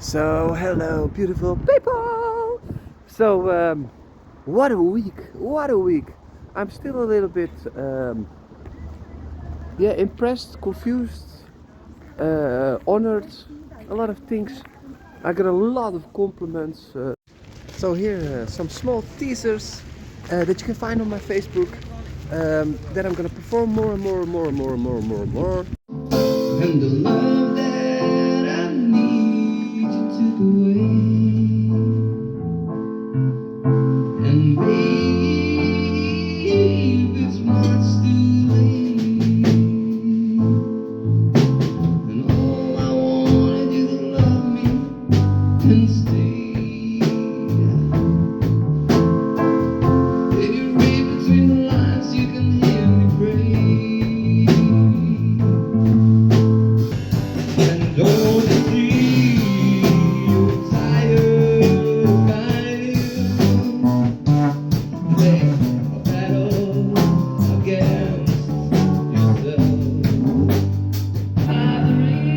So hello beautiful people. So what a week. I'm still a little bit impressed, confused, honored, a lot of things. I got a lot of compliments. So here some small teasers that you can find on my Facebook, that I'm gonna perform more and more. And the love that I need you took away. And babe, it's much too late. And all I wanted you to love me and stay. If you read between the lines, you can hear me pray. And don't you see you're tired of fighting? Play a battle against yourself. Is a bothering.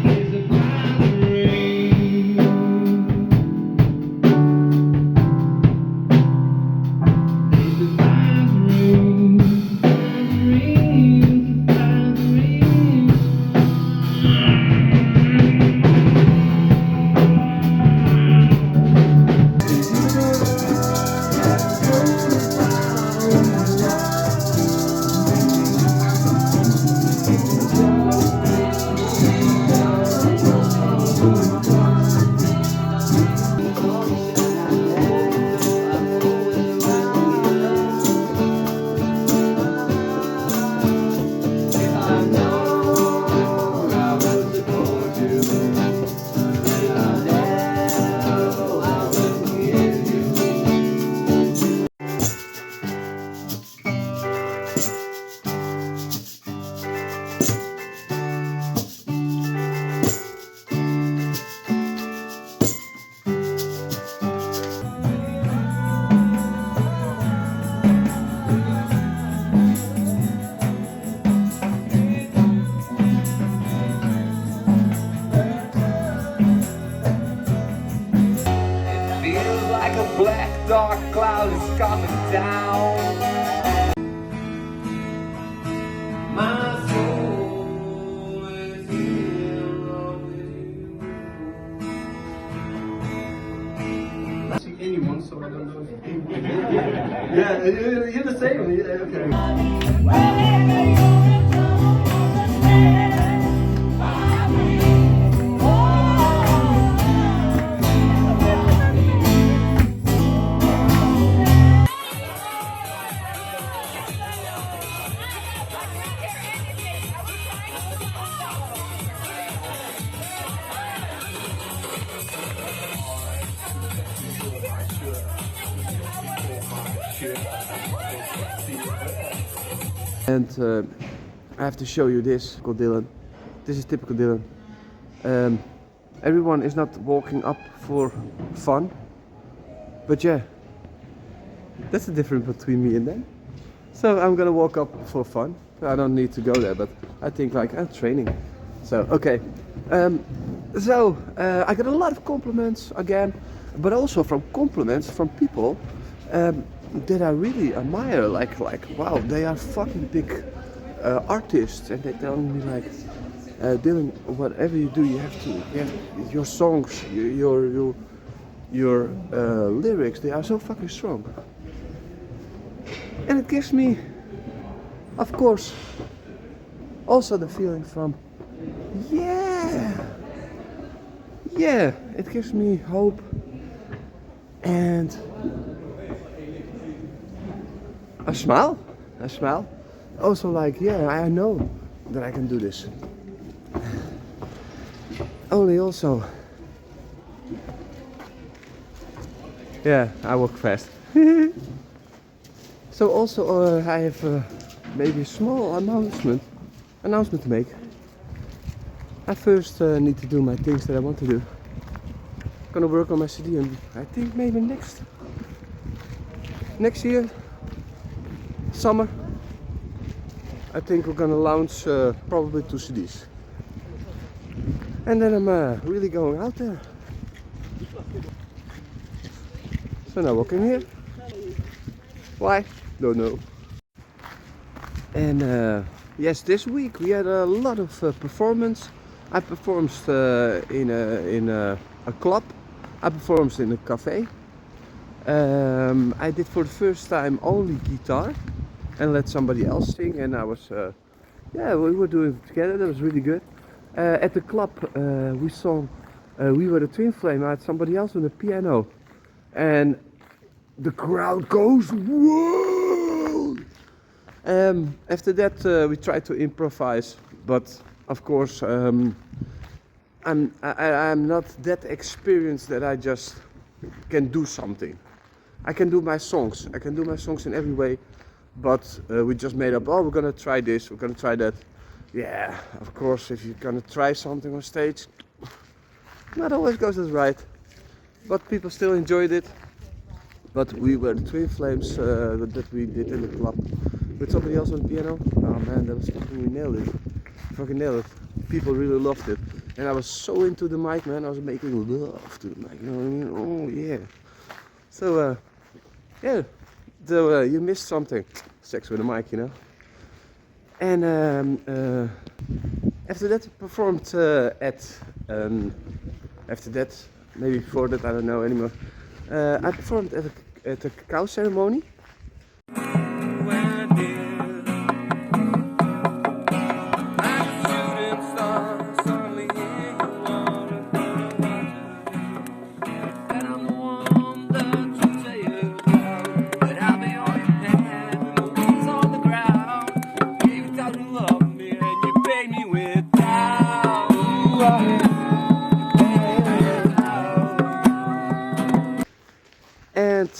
Is a bothering. Feels like a black dark cloud is coming down. My soul is in love with you. See anyone, so I don't know if yeah, you're the same. Yeah, okay. And I have to show you this, typical Dylan. This is typical Dylan. Everyone is not walking up for fun, but yeah, that's the difference between me and them. So I'm gonna walk up for fun. I don't need to go there, but I think like I'm training. So okay. I got a lot of compliments again, but also from compliments from people that I really admire. Like wow, they are fucking big artists, and they tell me like, Dylan, whatever you do, you have your songs, your lyrics, they are so fucking strong. And it gives me, of course, also the feeling from, yeah, it gives me hope and a smile. Also like, yeah, I know that I can do this. Only also, yeah, I walk fast. So also I have maybe a small announcement to make. I first need to do my things that I want to do. I'm gonna work on my CD, and I think maybe next year, summer, I think we're gonna launch probably 2 CDs. and then I'm really going out there. So now walking here. Why? Don't know. And yes, this week we had a lot of performance. I performed in a club. I performed in a cafe. I did for the first time only guitar and let somebody else sing, and I was yeah, we were doing it together. That was really good. At the club we sang We Were the Twin Flame. I had somebody else on the piano, and the crowd goes whoa. After that we tried to improvise, but of course I'm not that experienced that I just can do something. I can do my songs. I can do my songs in every way, but we just made up. Oh, we're gonna try this. We're gonna try that. Yeah, of course. If you're gonna try something on stage, not always goes as right, but people still enjoyed it. But We Were the Twin Flames that we did in the club with somebody else on the piano. Oh man, that was fucking, we nailed it. Fucking nailed it. People really loved it, and I was so into the mic, man. I was making love to the mic. You know what I mean? Oh yeah. So yeah, so you missed something. Sex with a mic, you know. And after that, I performed after that, maybe before that, I don't know anymore. I performed at a cacao ceremony. And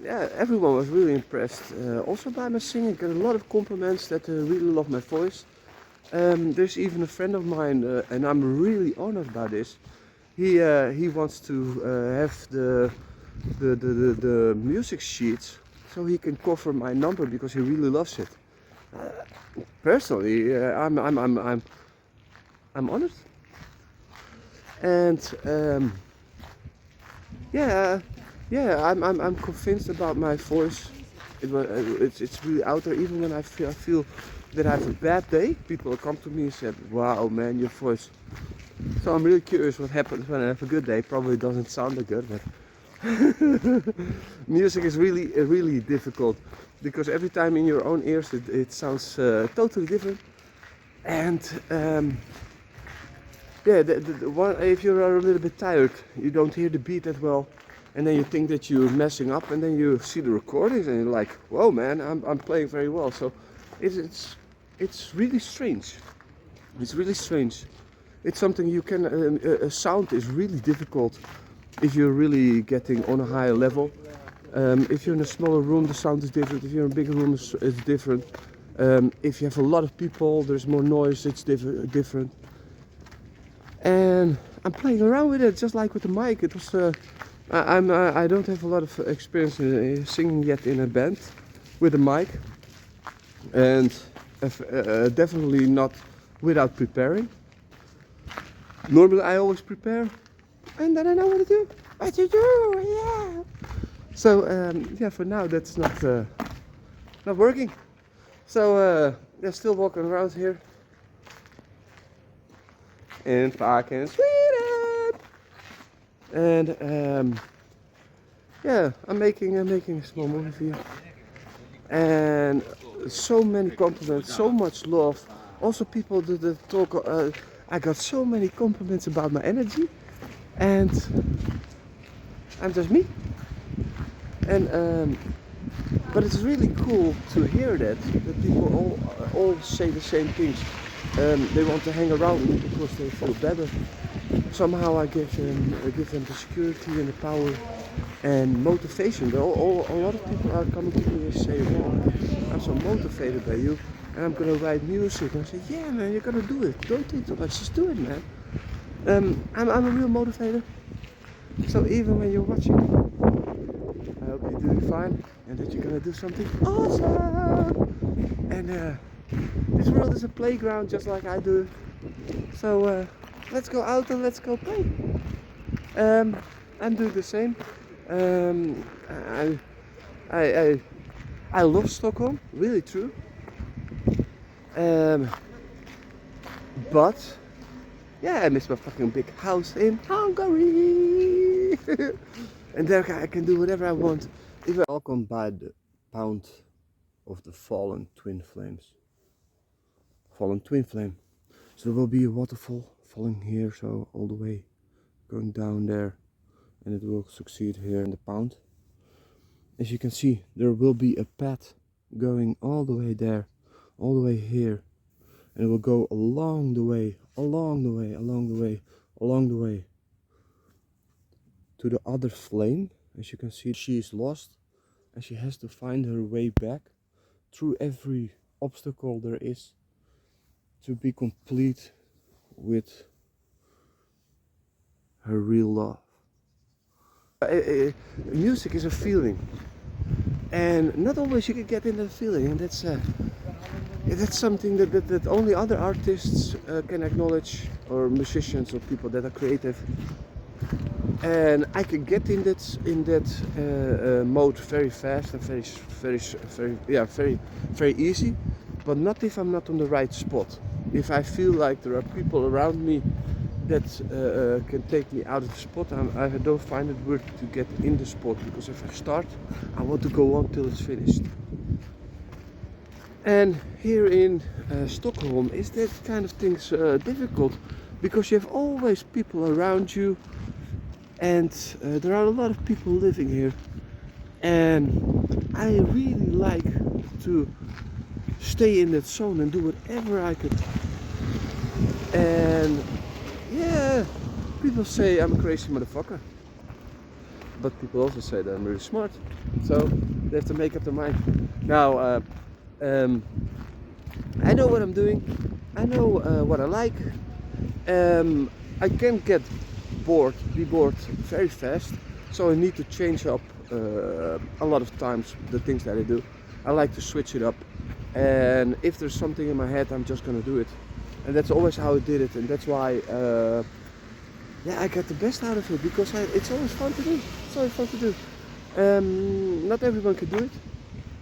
yeah, everyone was really impressed. Also by my singing, got a lot of compliments that they really love my voice. There's even a friend of mine, and I'm really honored by this. He wants to have the music sheets so he can cover my number because he really loves it. Personally, I'm honored. And yeah. Yeah, I'm convinced about my voice. It's really out there. Even when I feel that I have a bad day, people come to me and say, "Wow, man, your voice." So I'm really curious what happens when I have a good day. Probably doesn't sound that good, but music is really difficult because every time in your own ears it sounds totally different. And yeah, the one, if you're a little bit tired, you don't hear the beat that well. And then you think that you're messing up, and then you see the recordings, and you're like, "Whoa, man, I'm playing very well." So, it's really strange. It's really strange. It's something you can. A sound is really difficult if you're really getting on a higher level. If you're in a smaller room, the sound is different. If you're in a bigger room, it's different. If you have a lot of people, there's more noise. It's different. And I'm playing around with it, just like with the mic. It was. I don't have a lot of experience in singing yet in a band with a mic, and definitely not without preparing. Normally I always prepare, and then I know what to do. What to do, yeah. So yeah, for now that's not working. So yeah, still walking around here in fucking Sweden. And yeah, I'm making a small movie for you, and so many compliments, so much love. Also, people that talk. I got so many compliments about my energy, and I'm just me. And but it's really cool to hear that people all say the same things. They want to hang around me because they feel better. Somehow I give them the security and the power and motivation. A lot of people are coming to me and say, "Wow, I'm so motivated by you, and I'm gonna write music." And I say, "Yeah, man, you're gonna do it. Don't think too much. Just do it, man." I'm a real motivator. So even when you're watching, I hope you're doing fine and that you're gonna do something awesome. And this world is a playground, just like I do. So let's go out and let's go play. I'm doing the same. Um, I, I, I, I love Stockholm, really true. But yeah, I miss my fucking big house in Hungary. And there I can do whatever I want. If I welcome by the pound of the fallen twin flames. Fallen twin flame. So there will be a waterfall falling here, so all the way going down there, and it will succeed here in the pound. As you can see, there will be a path going all the way there, all the way here, and it will go along the way, along the way, along the way, along the way to the other flame. As you can see, she is lost and she has to find her way back through every obstacle there is to be complete with her real love. Music is a feeling, and not always you can get in that feeling, and that's something that only other artists can acknowledge, or musicians or people that are creative. And I can get in that mode very fast and very easy, but not if I'm not on the right spot. If I feel like there are people around me that can take me out of the spot, I don't find it worth to get in the spot, because if I start, I want to go on till it's finished. And here in Stockholm is that kind of things difficult, because you have always people around you, and there are a lot of people living here, and I really like to stay in that zone and do whatever I could. And yeah, people say I'm a crazy motherfucker, but people also say that I'm really smart, so they have to make up their mind. Now I know what I'm doing, I know what I like. I can get be bored very fast, so I need to change up a lot of times the things that I do. I like to switch it up, and if there's something in my head, I'm just gonna do it, and that's always how I did it, and that's why yeah, I get the best out of it, because it's always fun to do. It's always fun to do. Not everyone can do it.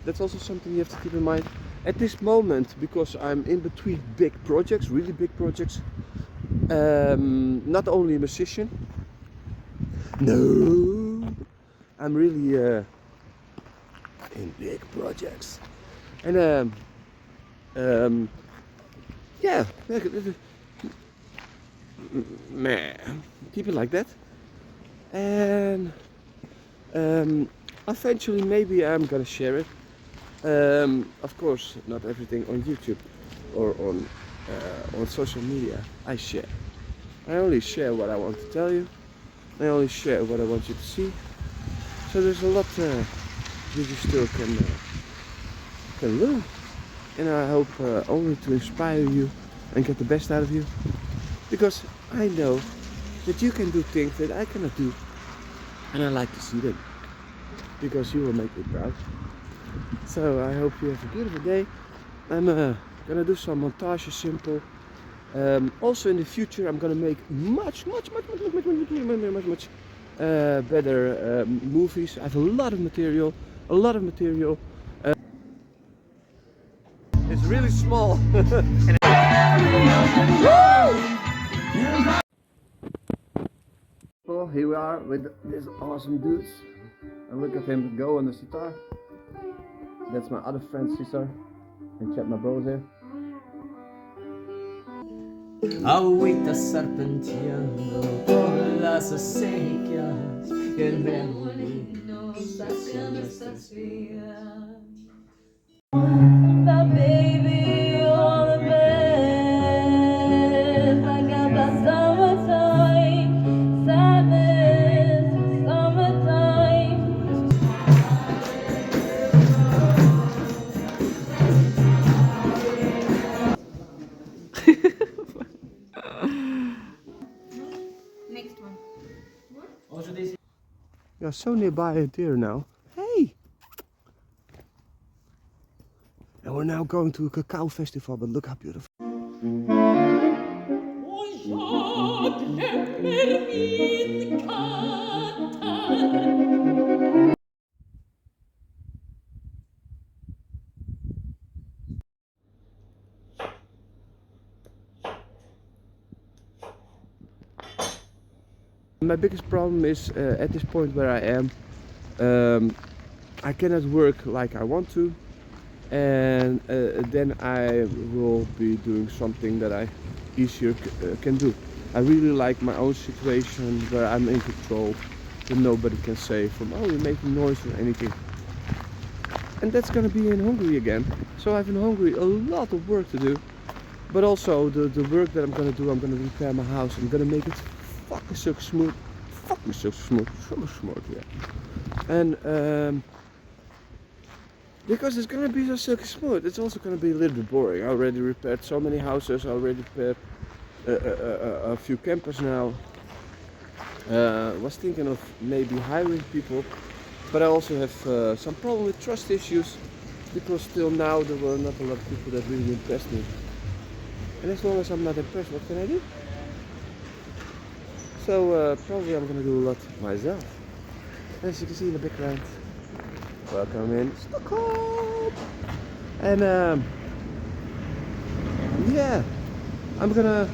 That's also something you have to keep in mind at this moment, because I'm in between big projects, really big projects. Not only a musician, no, I'm really in big projects, and yeah, man, keep it like that, and eventually maybe I'm gonna share it. Of course, not everything on YouTube or on social media I share. I only share what I want to tell you. I only share what I want you to see. So there's a lot that you still can learn, and I hope only to inspire you and get the best out of you, because I know that you can do things that I cannot do, and I like to see them, because you will make me proud. So I hope you have a beautiful day. I'm gonna do some montages, simple. Also in the future I'm gonna make much better movies. I have a lot of material, it's really small. Well, here we are with this awesome dudes, and look at him go on the sitar. That's my other friend Cesar, and check my bros here. Agüita serpenteando por las acequias y el remolino sacia nuestras vidas. Baby, all the best. I got that summertime sadness, summertime. Next one. You're so nearby a deer now. Hey! And we're now going to a cacao festival, but look how beautiful. min katter. My biggest problem is at this point where I am, I cannot work like I want to, and then I will be doing something that I easier can do. I really like my own situation where I'm in control, that nobody can say from, oh, you're making noise or anything. And that's gonna be in Hungary again. So I have in Hungary a lot of work to do, but also the work that I'm gonna do, I'm gonna repair my house. I'm gonna make it fucking so smooth, so smooth, yeah. And because it's gonna be so silky smooth, it's also gonna be a little bit boring. I already repaired so many houses. I already repaired a few campers now. Was thinking of maybe hiring people, but I also have some problem with trust issues, because till now there were not a lot of people that really impressed me. And as long as I'm not impressed, what can I do? So probably I'm gonna do a lot myself. As you can see in the background, welcome in Stockholm. And yeah, I'm gonna